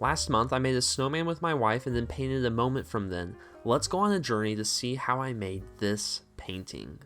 Last month I made a snowman with my wife and then painted a moment from then. Let's go on a journey to see how I made this painting.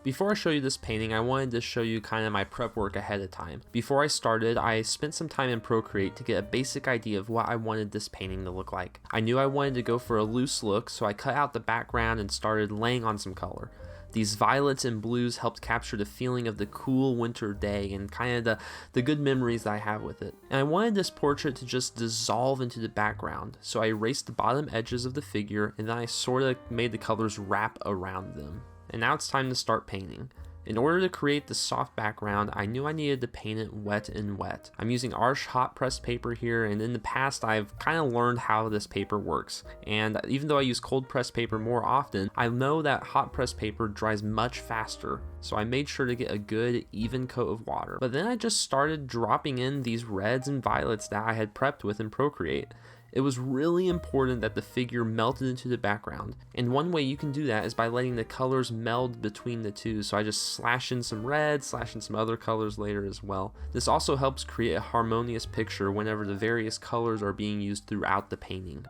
Before I show you this painting, I wanted to show you kind of my prep work ahead of time. Before I started, I spent some time in Procreate to get a basic idea of what I wanted this painting to look like. I knew I wanted to go for a loose look, so I cut out the background and started laying on some color. These violets and blues helped capture the feeling of the cool winter day and kind of the good memories that I have with it. And I wanted this portrait to just dissolve into the background, so I erased the bottom edges of the figure and then I sort of made the colors wrap around them. And now it's time to start painting. In order to create the soft background, I knew I needed to paint it wet and wet. I'm using Arches hot pressed paper here, and in the past I've kind of learned how this paper works. And even though I use cold pressed paper more often, I know that hot pressed paper dries much faster. So I made sure to get a good even coat of water. But then I just started dropping in these reds and violets that I had prepped with in Procreate. It was really important that the figure melted into the background, and one way you can do that is by letting the colors meld between the two. So I just slash in some red, slash in some other colors later as well. This also helps create a harmonious picture whenever the various colors are being used throughout the painting.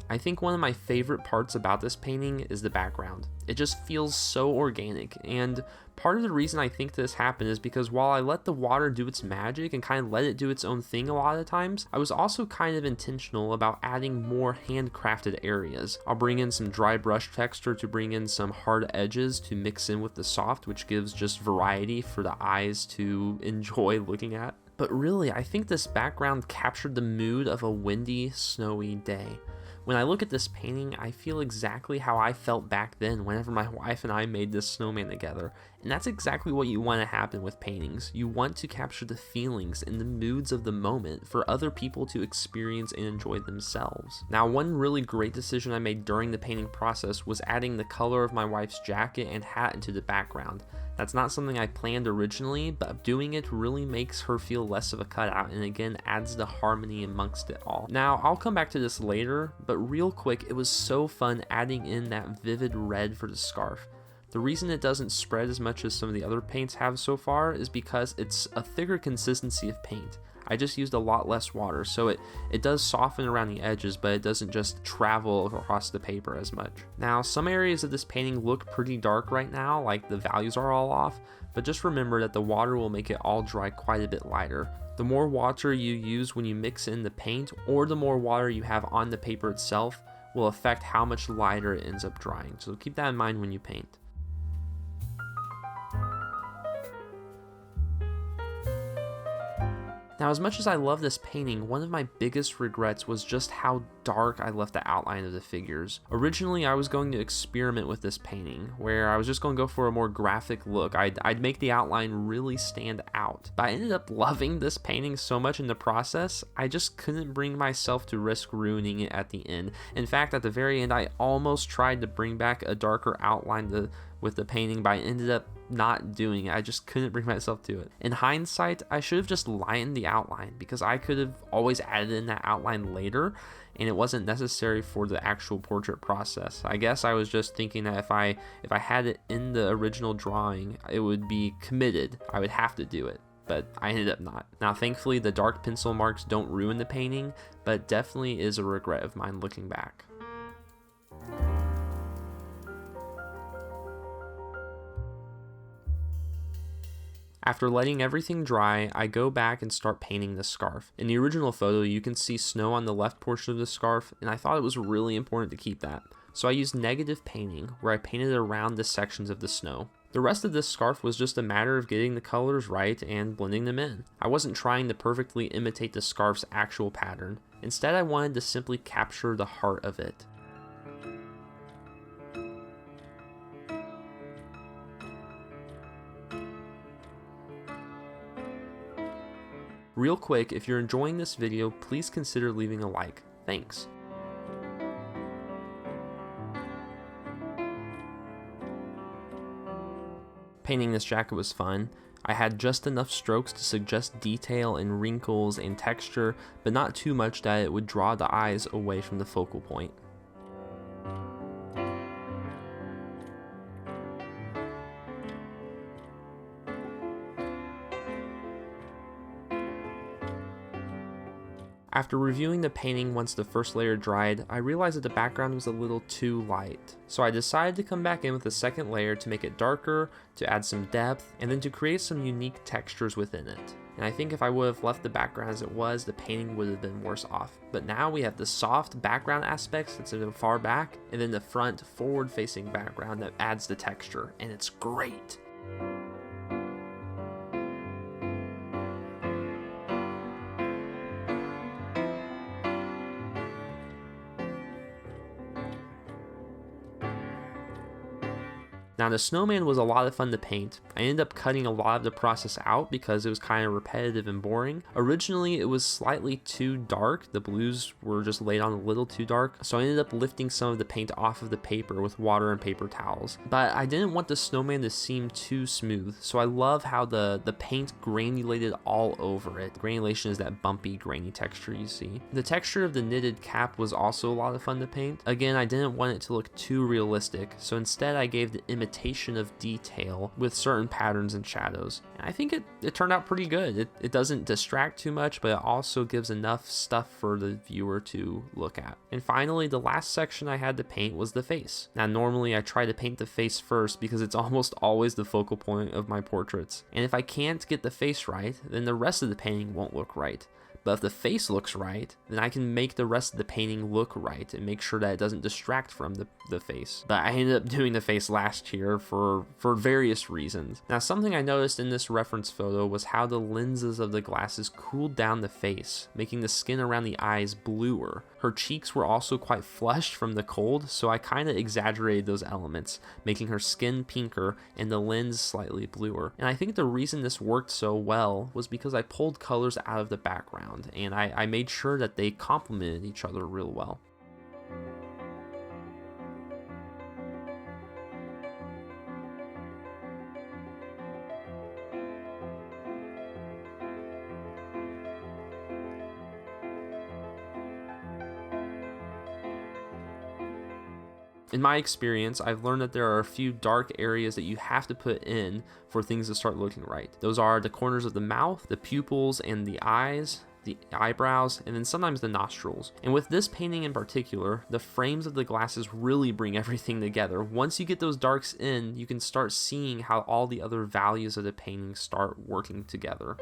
I think one of my favorite parts about this painting is the background. It just feels so organic, and part of the reason I think this happened is because while I let the water do its magic and kind of let it do its own thing a lot of times, I was also kind of intentional about adding more handcrafted areas. I'll bring in some dry brush texture to bring in some hard edges to mix in with the soft, which gives just variety for the eyes to enjoy looking at. But really, I think this background captured the mood of a windy, snowy day. When I look at this painting, I feel exactly how I felt back then whenever my wife and I made this snowman together. And that's exactly what you want to happen with paintings. You want to capture the feelings and the moods of the moment for other people to experience and enjoy themselves. Now, one really great decision I made during the painting process was adding the color of my wife's jacket and hat into the background. That's not something I planned originally, but doing it really makes her feel less of a cutout and again adds the harmony amongst it all. Now, I'll come back to this later, but real quick, it was so fun adding in that vivid red for the scarf. The reason it doesn't spread as much as some of the other paints have so far is because it's a thicker consistency of paint. I just used a lot less water, so it does soften around the edges, but it doesn't just travel across the paper as much. Now, some areas of this painting look pretty dark right now, like the values are all off, but just remember that the water will make it all dry quite a bit lighter. The more water you use when you mix in the paint, or the more water you have on the paper itself, will affect how much lighter it ends up drying, so keep that in mind when you paint. Now, as much as I love this painting, one of my biggest regrets was just how dark I left the outline of the figures. Originally, I was going to experiment with this painting, where I was just going to go for a more graphic look. I'd make the outline really stand out. But I ended up loving this painting so much in the process, I just couldn't bring myself to risk ruining it at the end. In fact, at the very end, I almost tried to bring back a darker outline with the painting, but I ended up not doing it. I just couldn't bring myself to it. In hindsight, I should have just lightened the outline because I could have always added in that outline later and it wasn't necessary for the actual portrait process. I guess I was just thinking that if I had it in the original drawing, it would be committed. I would have to do it, but I ended up not. Now, thankfully, the dark pencil marks don't ruin the painting, but it definitely is a regret of mine looking back. After letting everything dry, I go back and start painting the scarf. In the original photo, you can see snow on the left portion of the scarf, and I thought it was really important to keep that. So I used negative painting, where I painted around the sections of the snow. The rest of this scarf was just a matter of getting the colors right and blending them in. I wasn't trying to perfectly imitate the scarf's actual pattern. Instead, I wanted to simply capture the heart of it. Real quick, if you're enjoying this video, please consider leaving a like. Thanks. Painting this jacket was fun. I had just enough strokes to suggest detail and wrinkles and texture, but not too much that it would draw the eyes away from the focal point. After reviewing the painting once the first layer dried, I realized that the background was a little too light. So I decided to come back in with a second layer to make it darker, to add some depth, and then to create some unique textures within it. And I think if I would have left the background as it was, the painting would have been worse off. But now we have the soft background aspects that's in the far back, and then the front forward-facing background that adds the texture, and it's great. Now the snowman was a lot of fun to paint. I ended up cutting a lot of the process out because it was kind of repetitive and boring. Originally it was slightly too dark, the blues were just laid on a little too dark, so I ended up lifting some of the paint off of the paper with water and paper towels. But I didn't want the snowman to seem too smooth, so I love how the paint granulated all over it. Granulation is that bumpy, grainy texture you see. The texture of the knitted cap was also a lot of fun to paint. Again, I didn't want it to look too realistic, so instead I gave the imitation of detail with certain patterns and shadows. And I think it turned out pretty good. It doesn't distract too much, but it also gives enough stuff for the viewer to look at. And finally, the last section I had to paint was the face. Now normally I try to paint the face first because it's almost always the focal point of my portraits. And if I can't get the face right, then the rest of the painting won't look right. But if the face looks right, then I can make the rest of the painting look right and make sure that it doesn't distract from the face. But I ended up doing the face last year for various reasons. Now, something I noticed in this reference photo was how the lenses of the glasses cooled down the face, making the skin around the eyes bluer. Her cheeks were also quite flushed from the cold, so I kind of exaggerated those elements, making her skin pinker and the lens slightly bluer. And I think the reason this worked so well was because I pulled colors out of the background, and I made sure that they complemented each other real well. In my experience, I've learned that there are a few dark areas that you have to put in for things to start looking right. Those are the corners of the mouth, the pupils and the eyes, the eyebrows, and then sometimes the nostrils. And with this painting in particular, the frames of the glasses really bring everything together. Once you get those darks in, you can start seeing how all the other values of the painting start working together.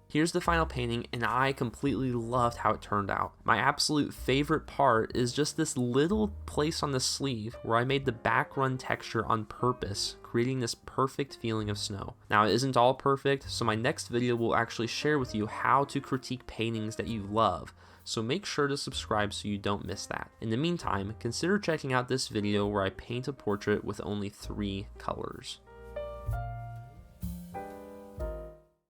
Here's the final painting, and I completely loved how it turned out. My absolute favorite part is just this little place on the sleeve where I made the back run texture on purpose, creating this perfect feeling of snow. Now, it isn't all perfect, so my next video will actually share with you how to critique paintings that you love, so make sure to subscribe so you don't miss that. In the meantime, consider checking out this video where I paint a portrait with only 3 colors.